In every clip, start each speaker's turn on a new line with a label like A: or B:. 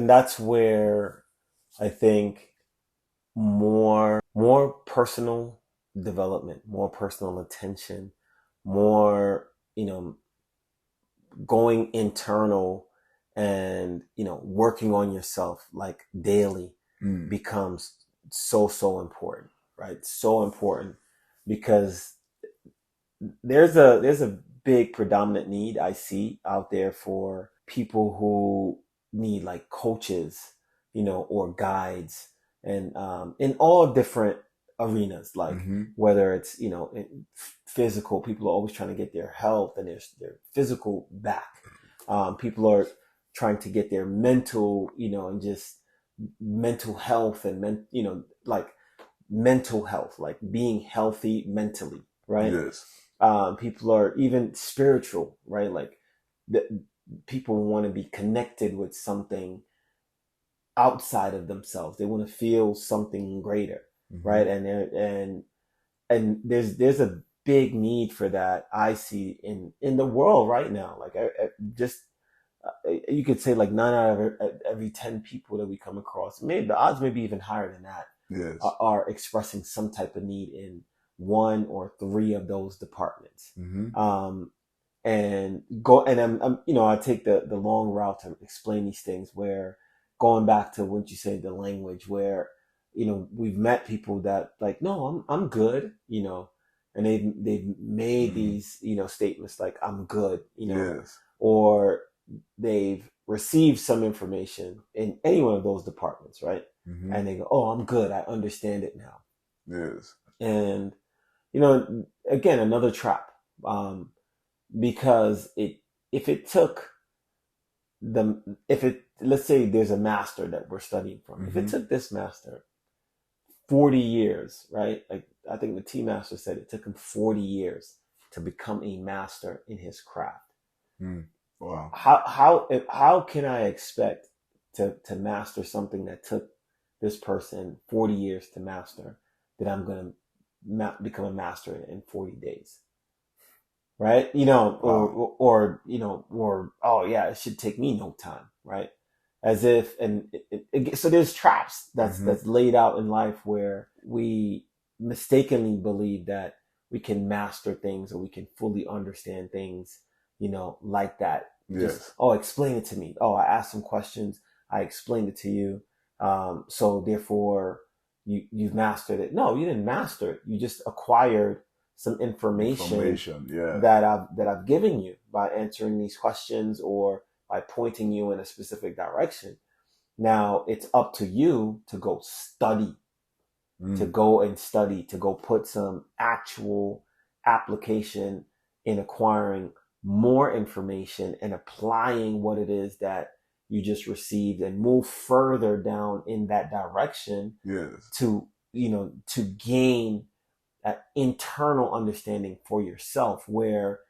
A: and that's where I think more personal development, more personal attention, more, going internal and, working on yourself like daily becomes so important, right? So important because there's a big predominant need I see out there for people who need like coaches, or guides, and in all different arenas, like whether it's physical. People are always trying to get their health and their physical back. People are trying to get their mental, and just mental health and like mental health, like being healthy mentally, right?
B: Yes.
A: People are even spiritual, right? Like the, people want to be connected with something outside of themselves. They want to feel something greater, right? And there's a big need for that I see in the world right now. Like I just you could say like 9 out of every 10 people that we come across, maybe the odds may be even higher than that,
B: Yes.
A: are expressing some type of need in one or three of those departments. And go and I'm I take the long route to explain these things, where going back to what you say, the language, where we've met people that like, no, I'm good, and they've made these statements like, I'm good,
B: Yes.
A: or they've received some information in any one of those departments, right? And they go, oh, I'm good, I understand it now.
B: Yes.
A: And again, another trap, because if it took if it, let's say there's a master that we're studying from, if it took this master 40 years, right? Like I think the tea master said it took him 40 years to become a master in his craft.
B: Wow.
A: How can I expect to master something that took this person 40 years to master, that I'm going to become a master in 40 days? Right?
B: Wow.
A: Or oh yeah, it should take me no time, right? As if, and so there's traps that's laid out in life where we mistakenly believe that we can master things, or we can fully understand things, like that. Just,
B: Yes.
A: oh, explain it to me. Oh, I asked some questions, I explained it to you, so therefore you've mastered it. No, you didn't master it. You just acquired some information
B: Yeah.
A: that I've given you by answering these questions, or by pointing you in a specific direction. Now it's up to you to go study, to go and study, to go put some actual application in acquiring more information and applying what it is that you just received, and move further down in that direction.
B: Yes.
A: To gain that internal understanding for yourself, where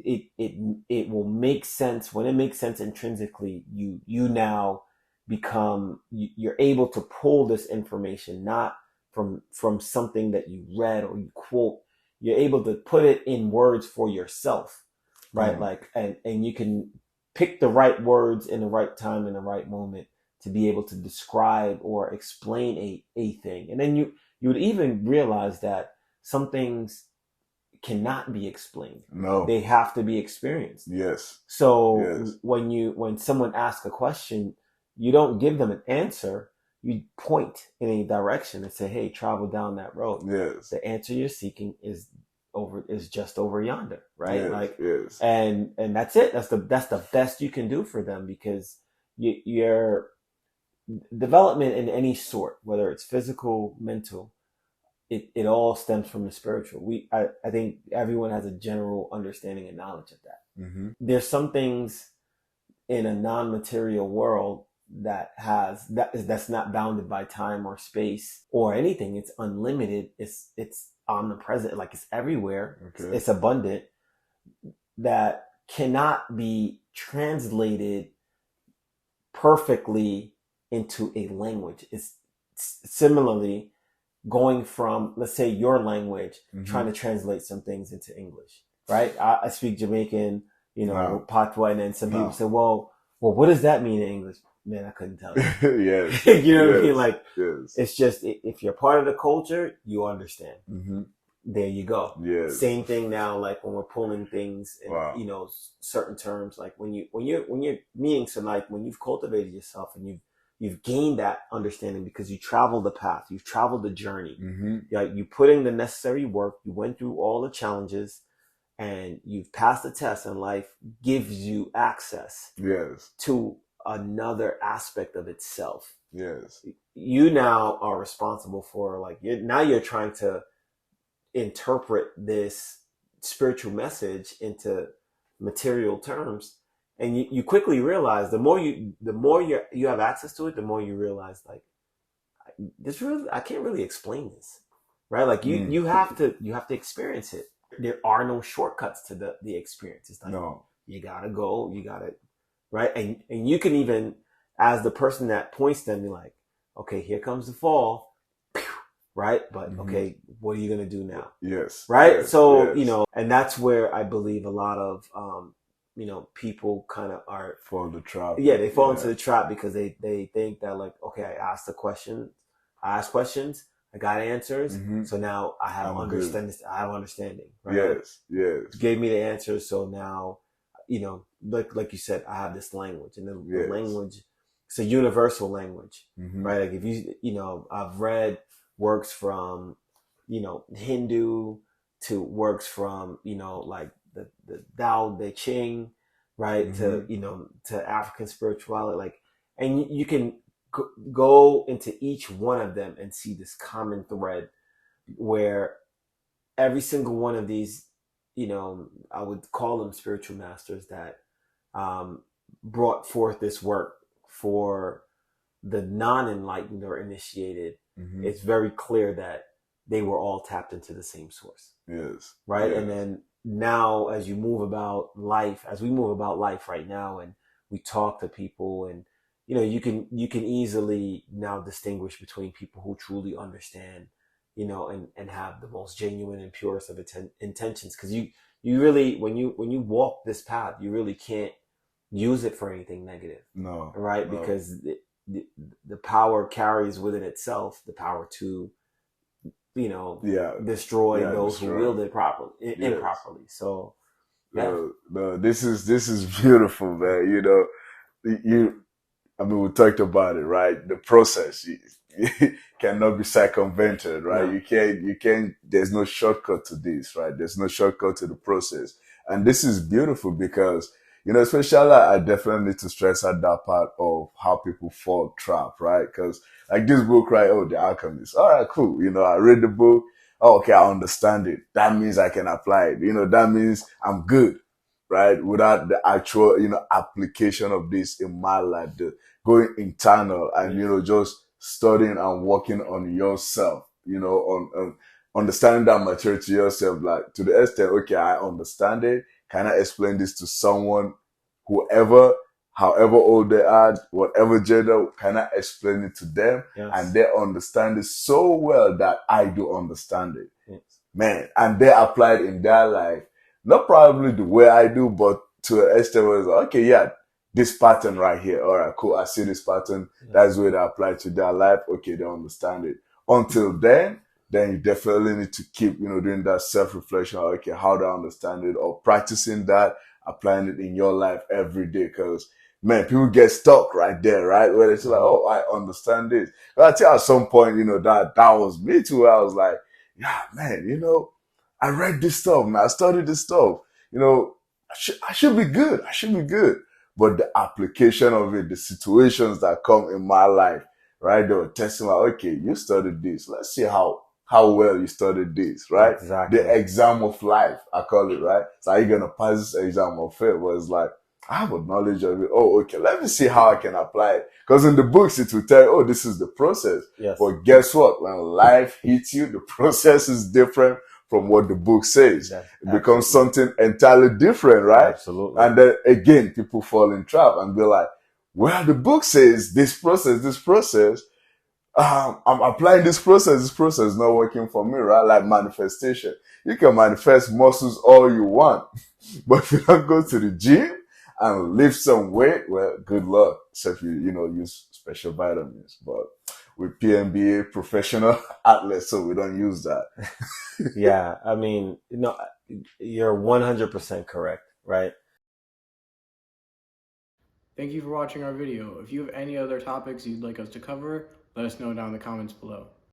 A: it will make sense. When it makes sense intrinsically, you now become, you're able to pull this information not from something that you read or you quote. You're able to put it in words for yourself, right? Like, and you can pick the right words in the right time, in the right moment, to be able to describe or explain a thing. And then you would even realize that some things cannot be explained.
B: No.
A: They have to be experienced.
B: Yes.
A: So
B: Yes.
A: when someone asks a question, you don't give them an answer. You point in a direction and say, hey, travel down that road.
B: Yes.
A: The answer you're seeking is just over yonder, right?
B: Yes.
A: Like,
B: yes.
A: and that's it. That's the best you can do for them, because your development in any sort, whether it's physical, mental, it all stems from the spiritual. I think everyone has a general understanding and knowledge of that. There's some things in a non-material world that's not bounded by time or space or anything. It's unlimited. It's omnipresent. Like, it's everywhere.
B: Okay.
A: It's abundant. That cannot be translated perfectly into a language. It's similarly going from, let's say, your language, trying to translate some things into English, right? I speak Jamaican, Patois, and then some people say, well, what does that mean in English? man, I couldn't tell you.
B: Yes.
A: You know what I mean?
B: Yes.
A: Like,
B: Yes.
A: it's just, if you're part of the culture, you understand.
B: Mm-hmm.
A: There you go.
B: Yes.
A: Same thing now, like when we're pulling things in,
B: Wow.
A: you know, certain terms, like when you're meeting, so like when you've cultivated yourself and you've gained that understanding because you traveled the path, you've traveled the journey.
B: Mm-hmm.
A: You put in the necessary work, you went through all the challenges, and you've passed the test, and life gives you access
B: Yes.
A: to another aspect of itself.
B: Yes.
A: You now are responsible for, like, you're trying to interpret this spiritual message into material terms, and you quickly realize the more you have access to it, the more you realize, like, this really, I can't really explain this, right? Like, you have to experience it. There are no shortcuts to the experience. It's like,
B: No.
A: you gotta go, you gotta, right, and you can even, as the person that points them, be like, okay, here comes the fall, right? But
B: Mm-hmm.
A: okay, what are you gonna do now?
B: Yes.
A: Right?
B: Yes.
A: So,
B: Yes.
A: and that's where I believe a lot of people kind of are,
B: For the trap.
A: yeah, they fall into
B: Yeah.
A: the trap because they think that, like, okay, I asked questions, I got answers,
B: Mm-hmm.
A: so now I have
B: I'm good.
A: understanding, right?
B: Yes. Yes.
A: You gave me the answers, so now, like you said, I have this language, and the
B: Yes.
A: language, it's a universal language,
B: Mm-hmm.
A: right? Like, if I've read works from, Hindu to works from, like the Tao Te Ching, right? To,
B: Mm-hmm.
A: to African spirituality, like, and you can go into each one of them and see this common thread where every single one of these, I would call them spiritual masters that brought forth this work for the non-enlightened or initiated.
B: Mm-hmm.
A: It's very clear that they were all tapped into the same source.
B: Yes.
A: Right.
B: Yes.
A: And then now, as we move about life right now, and we talk to people, and you can easily now distinguish between people who truly understand, and have the most genuine and purest of intentions, because you really, when you walk this path, you really can't use it for anything negative.
B: No.
A: Right.
B: No.
A: Because the power carries within itself the power to,
B: Yeah.
A: destroy
B: Yeah.
A: those who
B: Destroy.
A: wield it properly,
B: Yes.
A: improperly. So, yeah.
B: No. This is beautiful, man. You. I mean, we talked about it, right? The process cannot be circumvented, right?
A: No.
B: You can't, there's no shortcut to this, right? There's no shortcut to the process. And this is beautiful because, especially I definitely need to stress out that part of how people fall trap, right? Because like this book, right? Oh, The Alchemist. All right, cool. I read the book. Oh, okay, I understand it. That means I can apply it. That means I'm good, right? Without the actual, application of this in my life, going internal and just studying and working on yourself, on understanding that maturity yourself, like to the extent, okay, I understand it. Can I explain this to someone, whoever, however old they are, whatever gender? Can I explain it to them?
A: Yes.
B: And they understand it so well that I do understand it.
A: Yes.
B: Man, and they apply it in their life, not probably the way I do, but to an extent where it's like, okay, yeah, this pattern right here. All right, cool. I see this pattern.
A: Yes.
B: That's the way they apply to their life. Okay, they understand it. Until then you definitely need to keep, doing that self-reflection. Okay, how do I understand it? Or practicing that, applying it in your life every day. Because, man, people get stuck right there, right? Where it's like, oh, I understand this. But I tell you at some point, that was me too. I was like, yeah, man, I read this stuff, man. I studied this stuff. I should be good. I should be good. But the application of it, the situations that come in my life, right? They were testing like, okay, you studied this. Let's see how well you studied this, right?
A: Exactly.
B: The exam of life, I call it, right? So are you gonna pass this exam or fail? But it's like, I have a knowledge of it. Oh, okay, let me see how I can apply it. Because in the books, it will tell you, oh, this is the process.
A: Yes.
B: But guess what? When life hits you, the process is different from what the book says. It becomes something entirely different, right?
A: Absolutely.
B: And then again, people fall in trap and be like, well, the book says this process, I'm applying this process is not working for me, right? Like manifestation. You can manifest muscles all you want, but if you don't go to the gym and lift some weight, well, good luck. So if you use special vitamins, but with PMBA professional athletes, so we don't use that.
A: Yeah, I mean, you're 100% correct, right?
C: Thank you for watching our video. If you have any other topics you'd like us to cover, let us know down in the comments below.